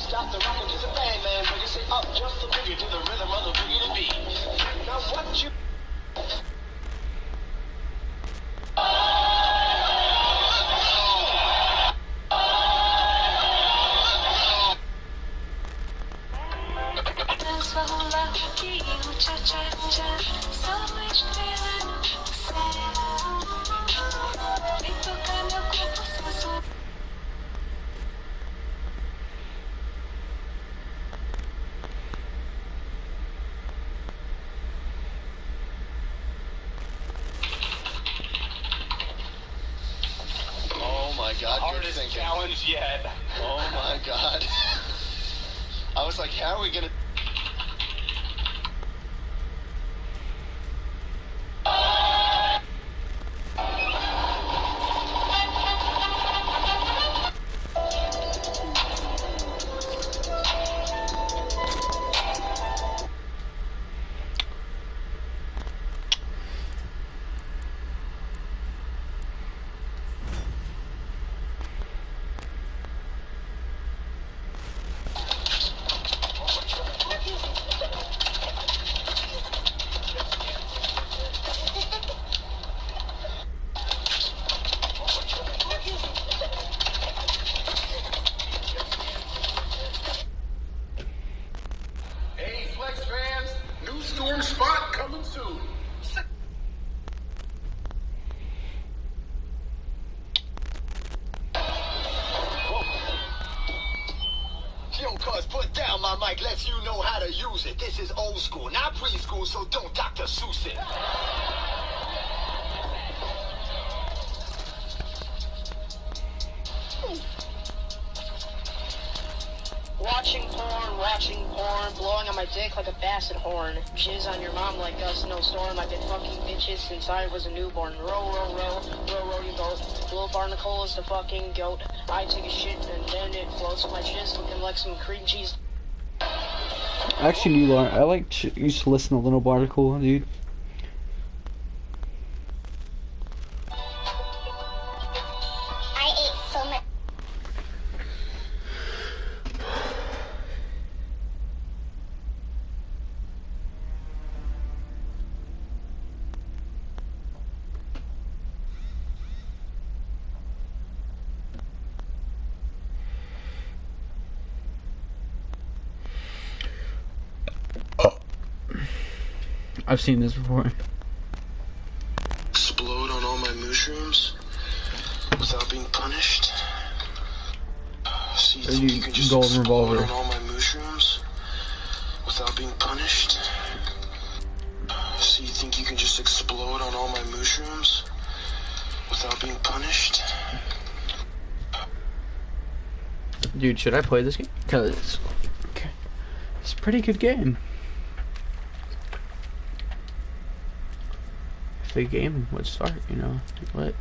Stop the rockin' to the bang, man. Bring it up just a bigger to the rhythm of the boogie to beat. Now what you... Oh my God, hardest challenge yet. Oh my God. I was like, how are we gonna... Storm spot coming soon. Yo, cuz, put down my mic, lets you know how to use it. This is old school, not preschool, so don't Dr. Seuss it. Watching porn, blowing on my dick like a basset horn. Jizz on your mom like a snowstorm. I've been fucking bitches since I was a newborn. Row, row, row, row, row your boat. Little Barnacle is the fucking goat. I take a shit and then it floats. My jizz looking like some cream cheese. I actually do. I used to listen to Little Barnacle, dude. I've seen this before. Explode on all my mushrooms without being punished. So you think you can just explode on all my mushrooms without being punished? So you think you can just explode on all my mushrooms without being punished? Dude, should I play this game? Cause it's a pretty good game. If the game would start, you know, what?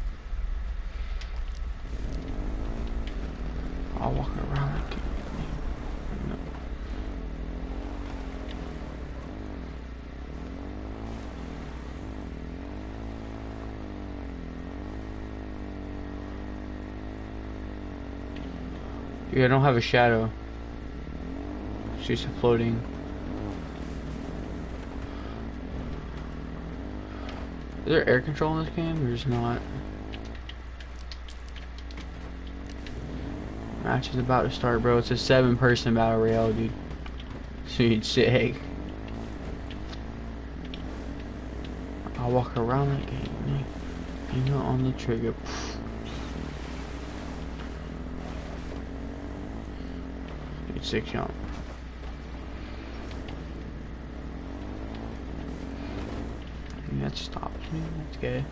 I'll walk around like it. No. Dude, I don't have a shadow. It's just floating. Is there air control in this game, or is not? Match is about to start, bro. It's a 7-person battle royale, dude. Dude, sick. I'll walk around that game, finger on the trigger. Dude, sick jump. That stops me. That's good.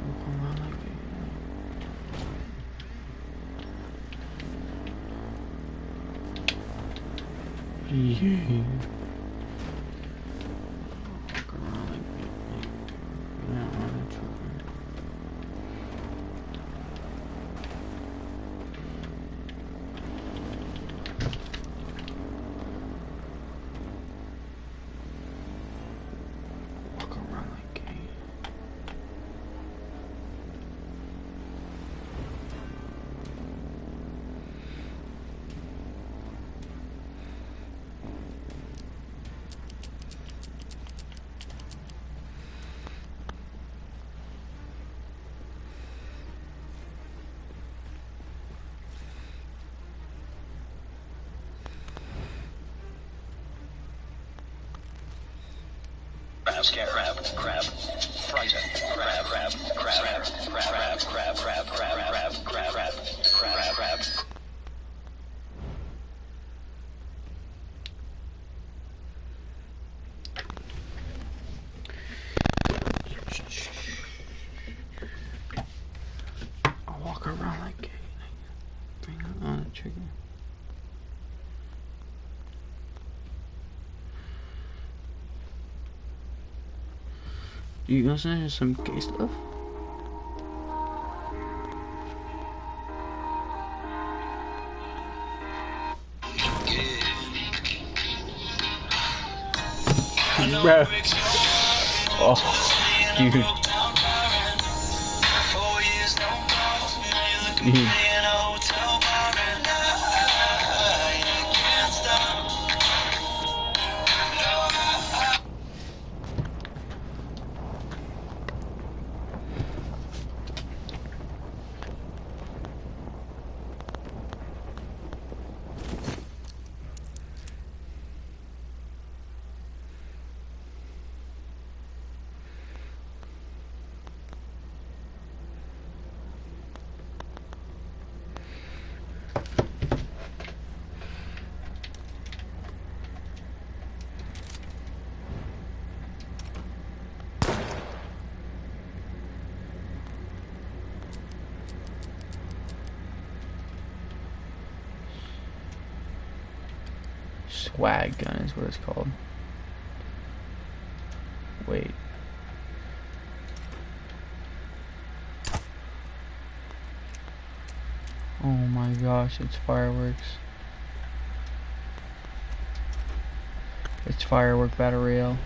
Walk around like that. Yeah. Walk around like that. Yeah, that's right. scare crab, crab, frighten, crab, crab, crab, crab, crab, crab, crab, crab, crab, crab, crab, crab. I'll walk around like a bring on a trigger. You guys know some gay stuff? Bro. Oh, dude. Dude. Swag gun is what it's called. Wait. Oh my gosh, it's fireworks. It's firework battle royale.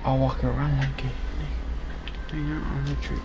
I'll walk around like it. Hang out on the tree.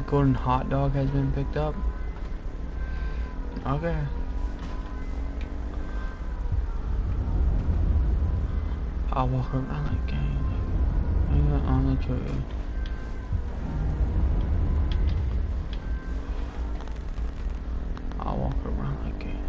Golden hot dog has been picked up. Okay. I'll walk around like gang. On the tree. I'll walk around like gang.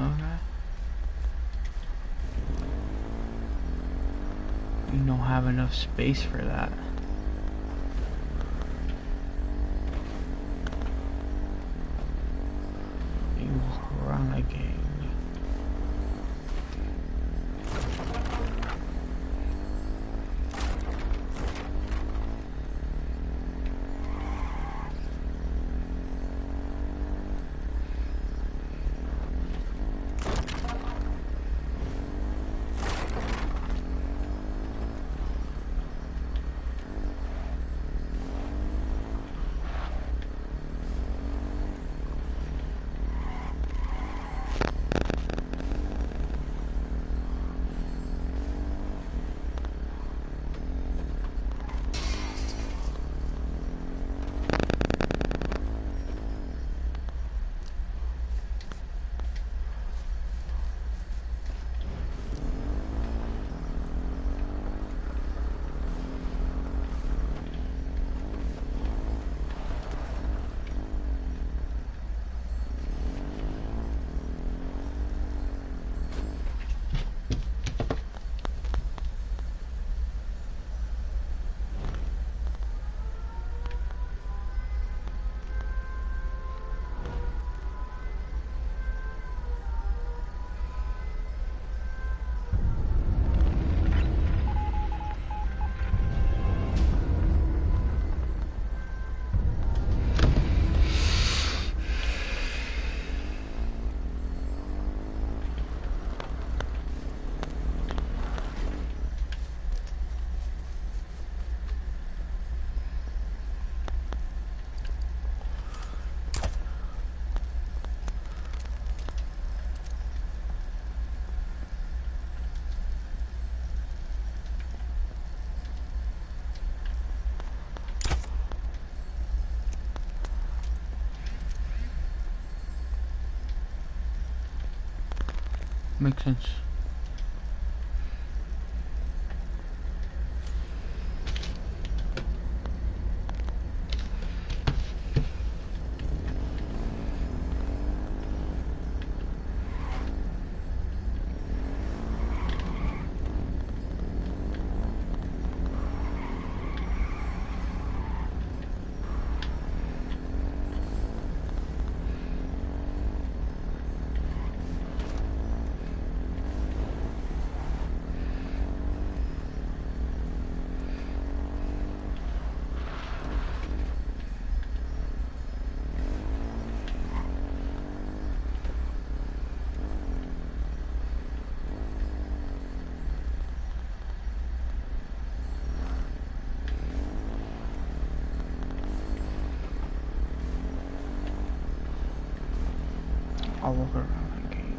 Okay. You don't have enough space for that. You walk around like gang. Makes sense. I'll walk around. Okay.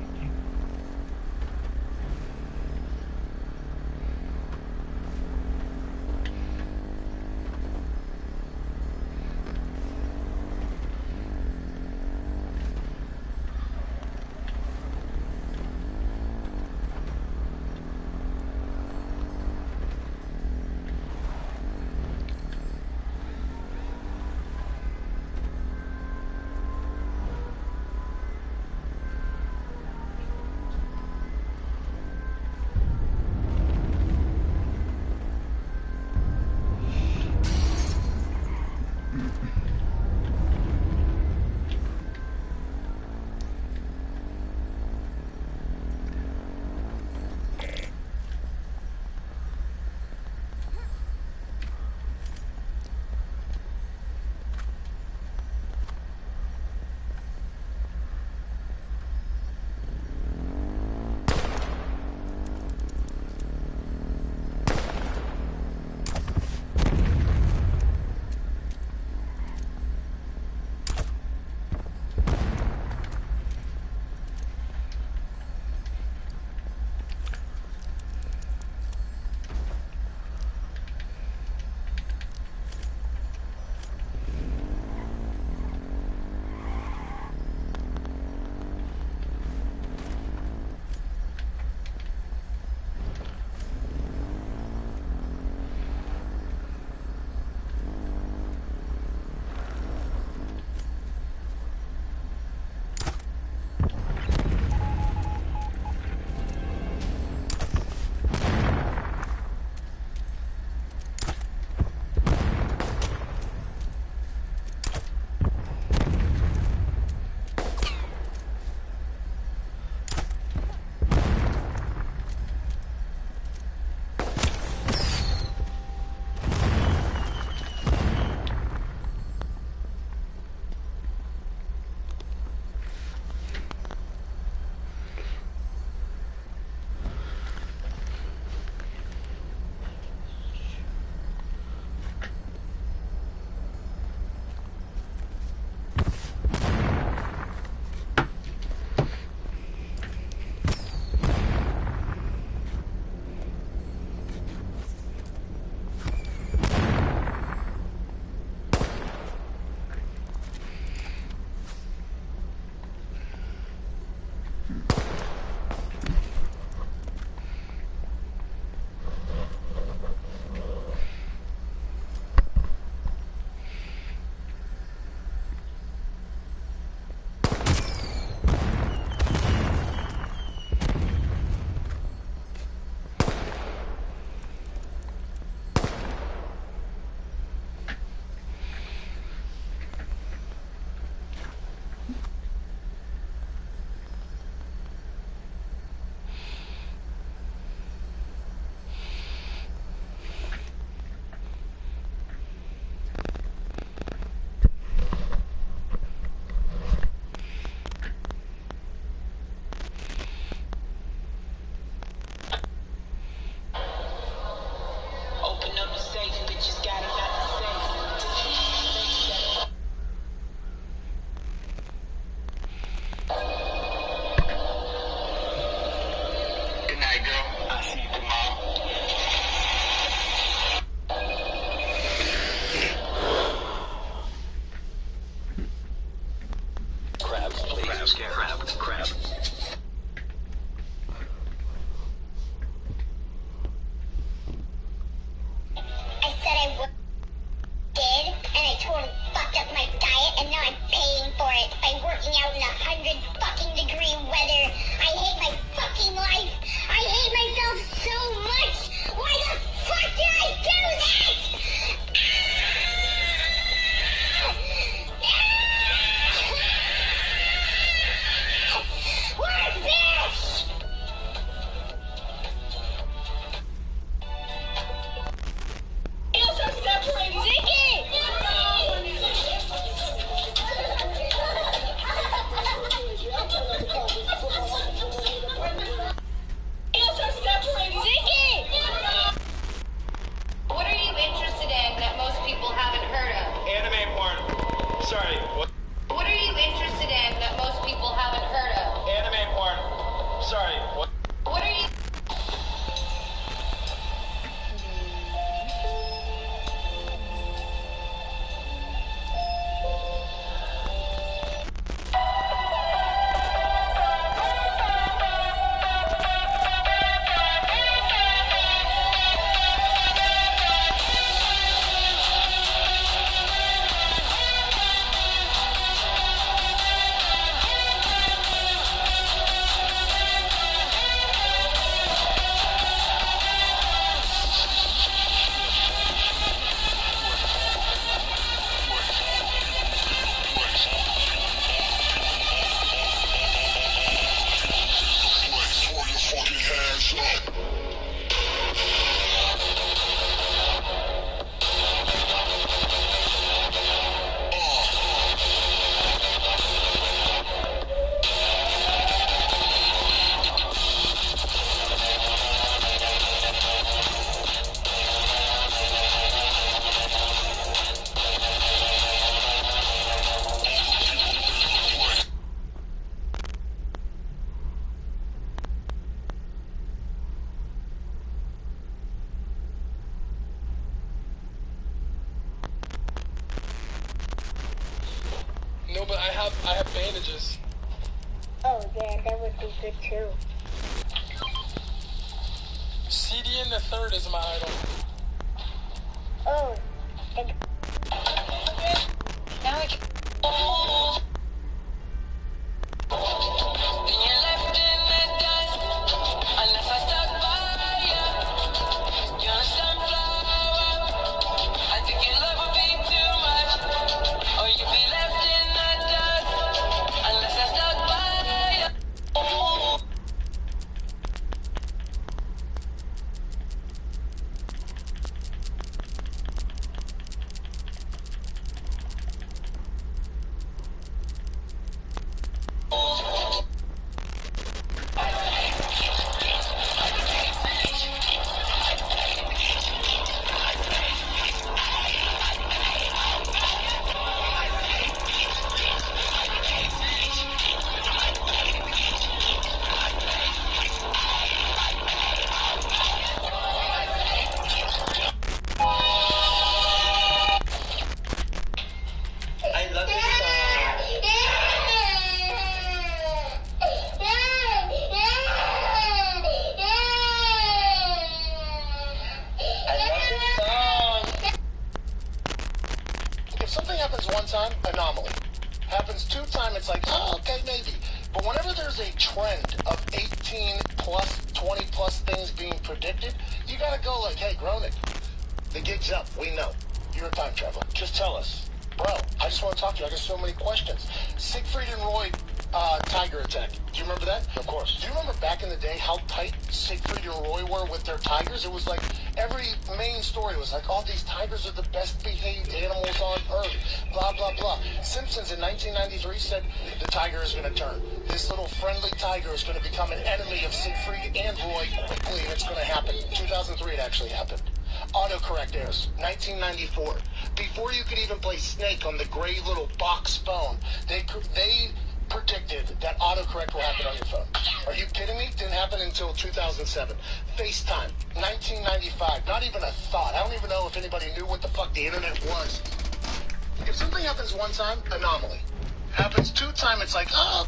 Why No, but I have bandages. Oh, yeah, that would be good too. CD in the third is my item. Oh, and Now I can... If something happens one time, anomaly. Happens two times, it's like, oh, okay, maybe. But whenever there's a trend of 18 plus, 20 plus things being predicted, you gotta go like, hey, Gronik, the gig's up. We know. You're a time traveler. Just tell us. Bro, I just want to talk to you. I got so many questions. Siegfried and Roy tiger attack. Do you remember that? Of course. Do you remember back in the day how tight Siegfried and Roy were with their tigers? It was like every main story was like, all these tigers are the best behaved animals on earth. Blah, blah, blah. Simpsons in 1993 said the tiger is going to turn. This little friendly tiger is going to become an enemy of Siegfried and Roy quickly, and it's going to happen. 2003 it actually happened. Autocorrect errors, 1994. Before you could even play Snake on the gray little box phone, they predicted that autocorrect will happen on your phone. Are you kidding me? Didn't happen until 2007. FaceTime, 1995. Not even a thought. I don't even know if anybody knew what the fuck the internet was. If something happens one time, anomaly. Happens two times, it's like, oh.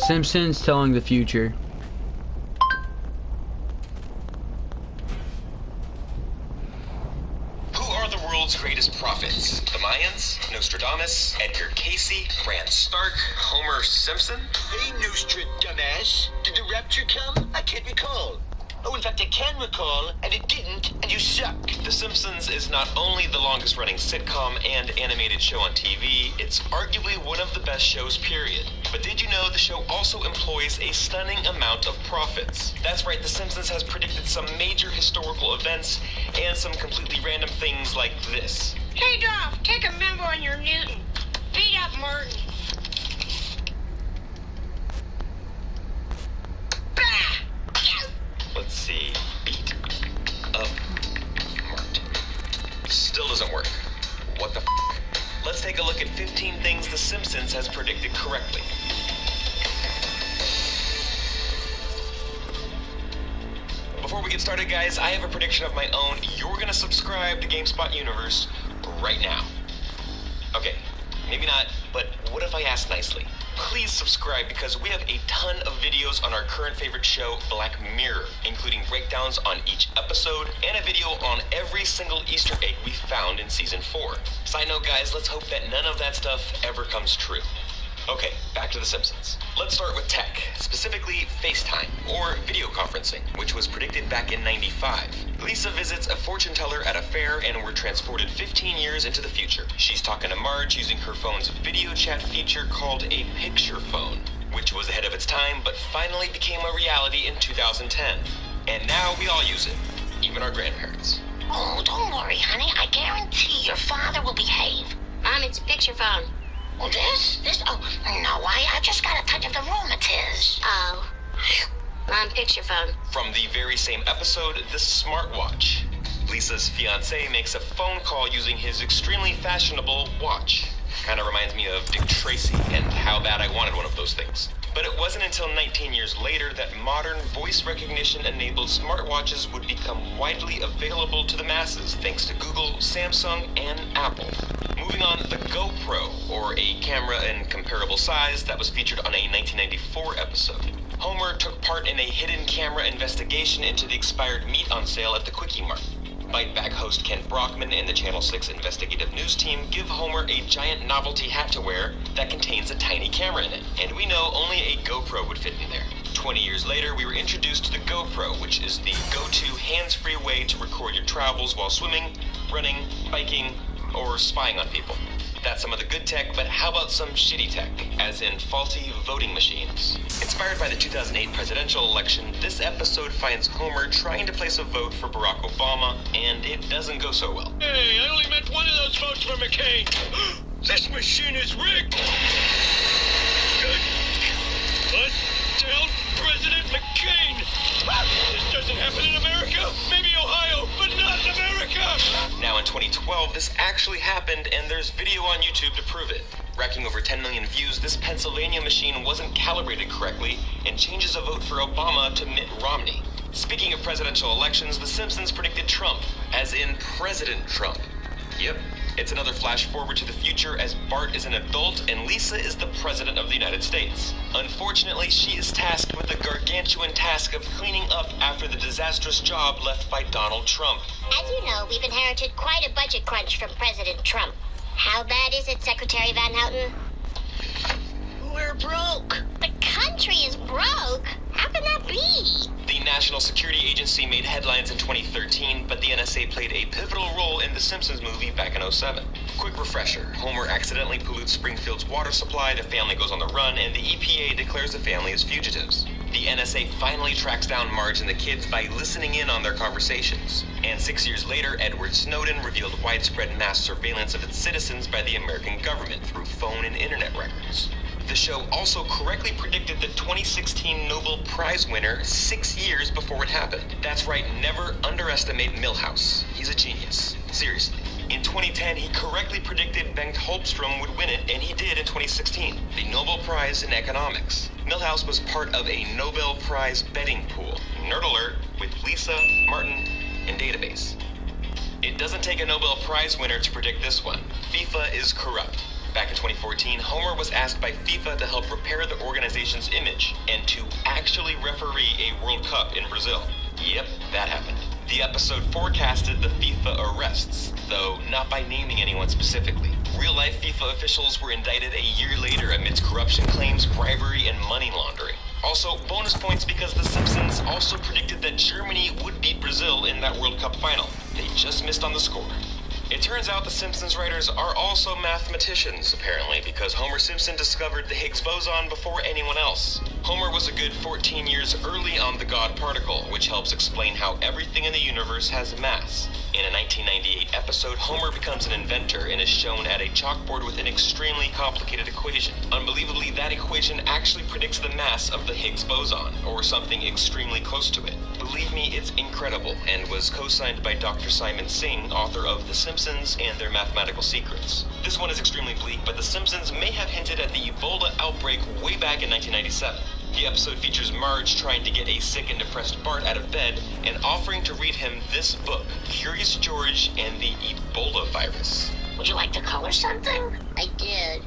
Simpsons telling the future. Who are the world's greatest prophets? The Mayans? Nostradamus? Edgar Casey? Grant Stark? Homer Simpson? Hey, Nostradamus. Did the rapture come? I can't recall. Oh, in fact, I can recall, and it didn't, and you suck. The Simpsons is not only the longest running sitcom and animated show on TV, it's arguably one of the best shows, period. But did you know the show also employs a stunning amount of prophets? That's right, The Simpsons has predicted some major historical events and some completely random things like this. Hey, Dolph, take a member on your Newton. Beat up Martin. Let's see. Beat up Martin. Still doesn't work. What the f? Let's take a look at 15 things The Simpsons has predicted correctly. Before we get started, guys, I have a prediction of my own. You're gonna subscribe to GameSpot Universe right now. Okay, maybe not, but what if I ask nicely? please subscribe because we have a ton of videos on our current favorite show, Black Mirror, including breakdowns on each episode and a video on every single Easter egg we found in Season 4. Side note, guys, let's hope that none of that stuff ever comes true. Okay, back to The Simpsons. Let's start with tech, specifically FaceTime, or video conferencing, which was predicted back in '95. Lisa visits a fortune teller at a fair and we're transported 15 years into the future. She's talking to Marge using her phone's video chat feature called a picture phone, which was ahead of its time but finally became a reality in 2010. And now we all use it, even our grandparents. Oh, don't worry, honey. I guarantee your father will behave. Mom, it's a picture phone. Well, this? Oh, no, I just got a touch of the rheumatiz. Oh. Mom, picture phone. From the very same episode, the smartwatch. Lisa's fiance makes a phone call using his extremely fashionable watch. Kind of reminds me of Dick Tracy and how bad I wanted one of those things. But it wasn't until 19 years later that modern voice recognition-enabled smartwatches would become widely available to the masses thanks to Google, Samsung, and Apple. Moving on, the GoPro, or a camera in comparable size that was featured on a 1994 episode. Homer took part in a hidden camera investigation into the expired meat on sale at the Quickie Mart. Bite Back host Kent Brockman and the Channel 6 investigative news team give Homer a giant novelty hat to wear that contains a tiny camera in it, and we know only a GoPro would fit in there. 20 years later, we were introduced to the GoPro, which is the go-to hands-free way to record your travels while swimming, running, biking, or spying on people. That's some of the good tech, but how about some shitty tech, as in faulty voting machines? Inspired by the 2008 presidential election, this episode finds Homer trying to place a vote for Barack Obama, and it doesn't go so well. Hey, I only meant one of those votes for McCain. This machine is rigged. Good. Let's tell President McCain. This doesn't happen in America. Maybe Ohio, but not in America. Now in 2012, this actually happened, and there's video on YouTube to prove it. Racking over 10 million views, this Pennsylvania machine wasn't calibrated correctly and changes a vote for Obama to Mitt Romney. Speaking of presidential elections, The Simpsons predicted Trump, as in President Trump. Yep, it's another flash forward to the future as Bart is an adult and Lisa is the President of the United States. Unfortunately, she is tasked with the gargantuan task of cleaning up after the disastrous job left by Donald Trump. As you know, we've inherited quite a budget crunch from President Trump. How bad is it, Secretary Van Houten? We're broke. The country is broke? How can that be? The National Security Agency made headlines in 2013, but the NSA played a pivotal role in the Simpsons movie back in '07. Quick refresher, Homer accidentally pollutes Springfield's water supply, the family goes on the run, and the EPA declares the family as fugitives. The NSA finally tracks down Marge and the kids by listening in on their conversations. And 6 years later, Edward Snowden revealed widespread mass surveillance of its citizens by the American government through phone and internet records. The show also correctly predicted the 2016 Nobel Prize winner 6 years before it happened. That's right, never underestimate Milhouse. He's a genius. Seriously. In 2010, he correctly predicted Bengt Holmstrom would win it, and he did in 2016, the Nobel Prize in Economics. Milhouse was part of a Nobel Prize betting pool, Nerd Alert, with Lisa, Martin, and Database. It doesn't take a Nobel Prize winner to predict this one. FIFA is corrupt. Back in 2014, Homer was asked by FIFA to help repair the organization's image and to actually referee a World Cup in Brazil. Yep, that happened. The episode forecasted the FIFA arrests, though not by naming anyone specifically. Real-life FIFA officials were indicted a year later amidst corruption claims, bribery, and money laundering. Also, bonus points because The Simpsons also predicted that Germany would beat Brazil in that World Cup final. They just missed on the score. It turns out the Simpsons writers are also mathematicians, apparently, because Homer Simpson discovered the Higgs boson before anyone else. Homer was a good 14 years early on the God particle, which helps explain how everything in the universe has mass. In a 1998 episode, Homer becomes an inventor and is shown at a chalkboard with an extremely complicated equation. Unbelievably, that equation actually predicts the mass of the Higgs boson, or something extremely close to it. Believe me, it's incredible, and was co-signed by Dr. Simon Singh, author of The Simpsons and Their Mathematical Secrets. This one is extremely bleak, but The Simpsons may have hinted at the Ebola outbreak way back in 1997. The episode features Marge trying to get a sick and depressed Bart out of bed and offering to read him this book, Curious George and the Ebola Virus. Would you like to color something? I did.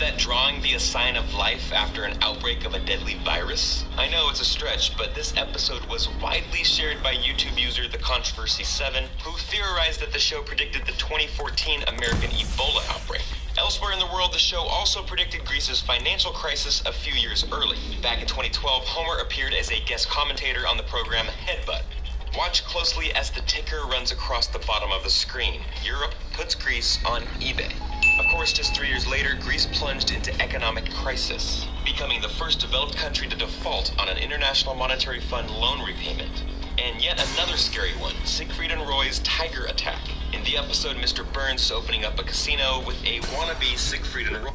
that drawing be a sign of life after an outbreak of a deadly virus? I know it's a stretch, but this episode was widely shared by YouTube user The Controversy 7, who theorized that the show predicted the 2014 American Ebola outbreak. Elsewhere in the world, the show also predicted Greece's financial crisis a few years early. Back in 2012, Homer appeared as a guest commentator on the program Headbutt. Watch closely as the ticker runs across the bottom of the screen. Europe puts Greece on eBay. Of course, just 3 years later, Greece plunged into economic crisis, becoming the first developed country to default on an International Monetary Fund loan repayment. And yet another scary one, Siegfried and Roy's tiger attack. In the episode, Mr. Burns is opening up a casino with a wannabe Siegfried and Roy.